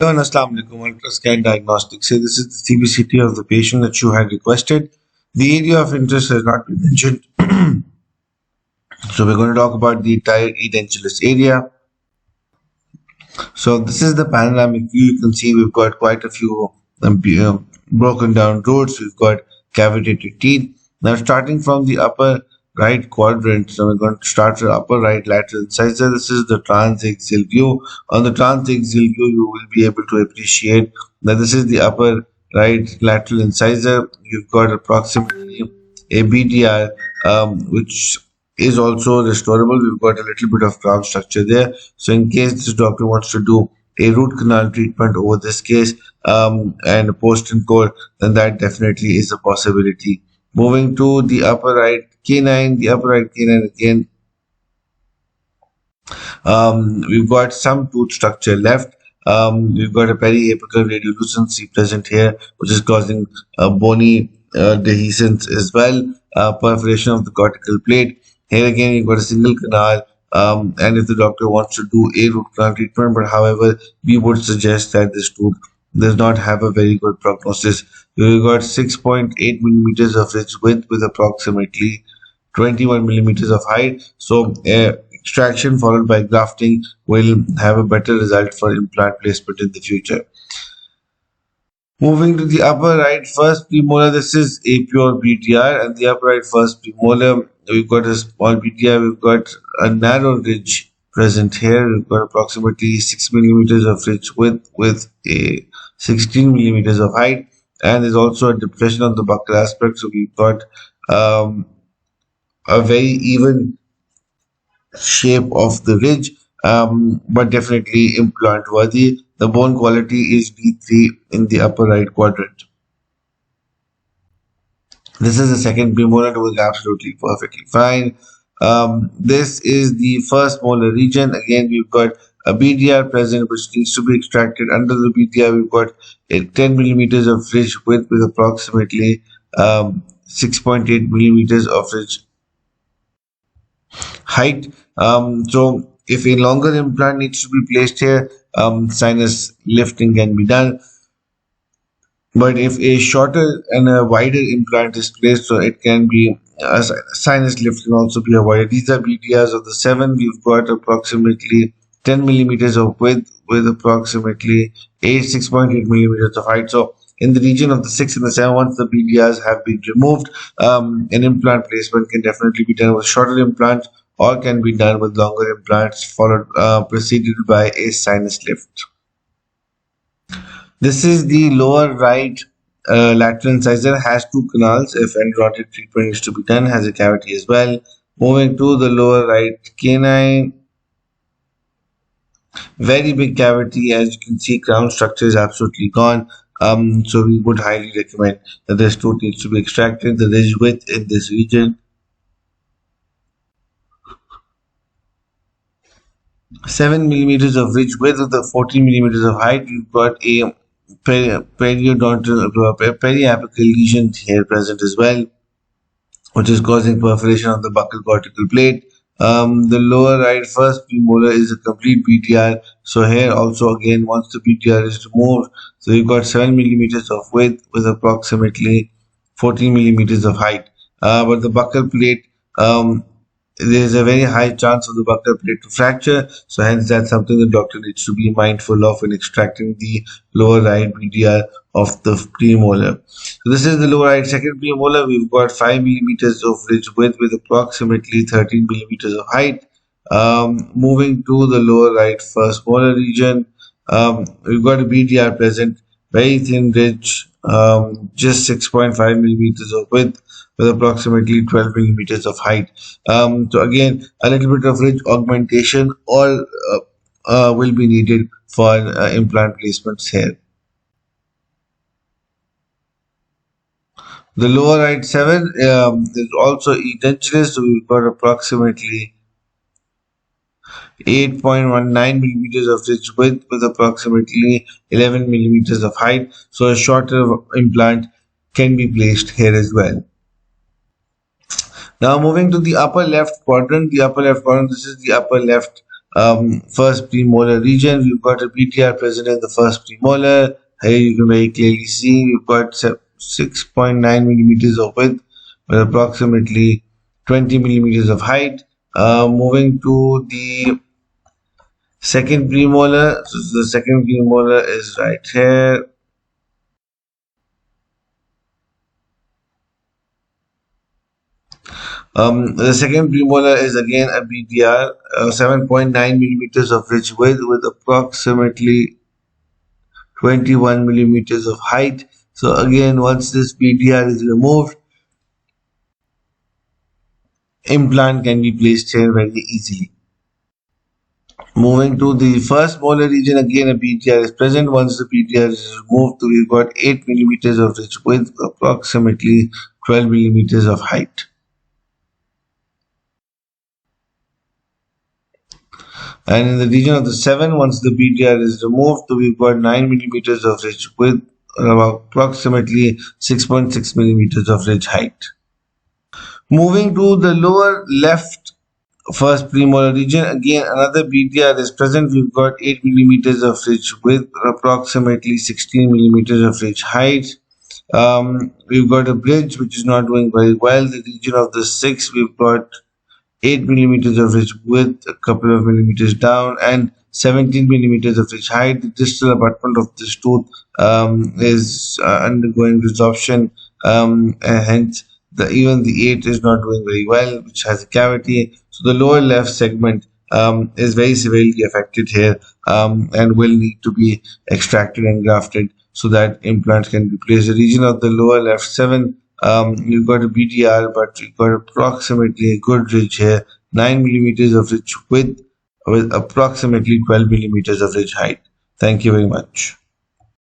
Hello and Assalamu alaikum. Ultrascan Diagnostics. So this is the CBCT of the patient that you had requested. The area of interest has not been mentioned. So we're going to talk about the entire edentulous area. So this is the panoramic view. You can see we've got quite a few broken down roads. We've got cavitated teeth. Now starting from the upper right quadrant, so we're going to start with upper right lateral incisor. This is the transaxial view. On the transaxial view, you will be able to appreciate that this is the upper right lateral incisor. You've got approximately a BDR, which is also restorable. We've got a little bit of crown structure there. So in case this doctor wants to do a root canal treatment over this case and a post and core, then that definitely is a possibility. Moving to the upper right canine, again, we've got some tooth structure left. We've got a periapical radiolucency present here, which is causing bony dehiscence as well, perforation of the cortical plate. Here again, you've got a single canal, and if the doctor wants to do a root canal treatment, but however, we would suggest that this tooth does not have a very good prognosis. You've got 6.8 millimeters of ridge width with approximately 21 millimeters of height. So, extraction followed by grafting will have a better result for implant placement in the future. Moving to the upper right first premolar, this is a pure BTR, and the upper right first premolar, we've got a small BTR, we've got a narrow ridge present here, we've got approximately 6 millimeters of ridge width with a 16 millimeters of height, and there's also a depression on the buccal aspect, so we've got a very even shape of the ridge, but definitely implant worthy. The bone quality is D3 in the upper right quadrant. This is the second premolar, doing absolutely perfectly fine. This is the first molar region. Again, we've got a BDR present which needs to be extracted. Under the BDR, we've got a 10 millimeters of ridge width with approximately 6.8 millimeters of ridge height. So if a longer implant needs to be placed here, sinus lifting can be done. But if a shorter and a wider implant is placed, so it can be a sinus lift can also be avoided. These are BTRs of the 7. We've got approximately 10 millimeters of width with approximately 6.8 millimeters of height. So in the region of the 6 and the 7, once the BDRs have been removed, an implant placement can definitely be done with shorter implants or can be done with longer implants followed preceded by a sinus lift. This is the lower right lateral incisor, has two canals. If endodontic treatment is to be done, has a cavity as well. Moving to the lower right canine, very big cavity. As you can see, crown structure is absolutely gone. So we would highly recommend that this tooth needs to be extracted. The ridge width in this region, 7 millimeters of ridge width with the 14 millimeters of height. We've got a periodontal periapical lesion here present as well, which is causing perforation of the buccal cortical plate. The lower right first premolar is a complete BTR. So here also again, once the BTR is removed, so you've got 7 millimeters of width with approximately 14 millimeters of height. But the buccal plate, there's a very high chance of the buccal plate to fracture, so hence that's something the doctor needs to be mindful of when extracting the lower right BDR of the premolar. So this is the lower right second premolar. We've got 5 millimeters of ridge width with approximately 13 millimeters of height. Moving to the lower right first molar region, we've got a BDR present, very thin ridge, just 6.5 millimeters of width with approximately 12 millimeters of height. So again, a little bit of ridge augmentation all will be needed for implant placements here. The lower right 7 is also edentulous, so we've got approximately 8.19 millimeters of ridge width with approximately 11 millimeters of height. So a shorter implant can be placed here as well. Now moving to the upper left quadrant, this is the upper left first premolar region. We've got a BTR present in the first premolar. Here you can very clearly see we've got 6.9 millimeters of width with approximately 20 millimeters of height. Moving to the second premolar. So the second premolar is right here. The second premolar is again a BTR, 7.9 millimeters of ridge width with approximately 21 millimeters of height. So again, once this BTR is removed, implant can be placed here very easily. Moving to the first molar region, again a BTR is present. Once the BTR is removed, we've got 8 millimeters of ridge width, approximately 12 millimeters of height. And in the region of the 7, once the BTR is removed, we've got 9 millimeters of ridge width, approximately 6.6 millimeters of ridge height. Moving to the lower left first premolar region, again another BTR is present. We've got 8 millimeters of ridge width, approximately 16 millimeters of ridge height. We've got a bridge which is not doing very well. The region of the 6, we've got 8 millimeters of ridge width, a couple of millimeters down, and 17 millimeters of ridge height. The distal abutment of this tooth is undergoing resorption, hence even the 8 is not doing very well, which has a cavity. So the lower left segment is very severely affected here, and will need to be extracted and grafted so that implants can be placed. The region of the lower left 7, you've got a BTR, but you've got approximately a good ridge here, 9 millimeters of ridge width with approximately 12 millimeters of ridge height. Thank you very much.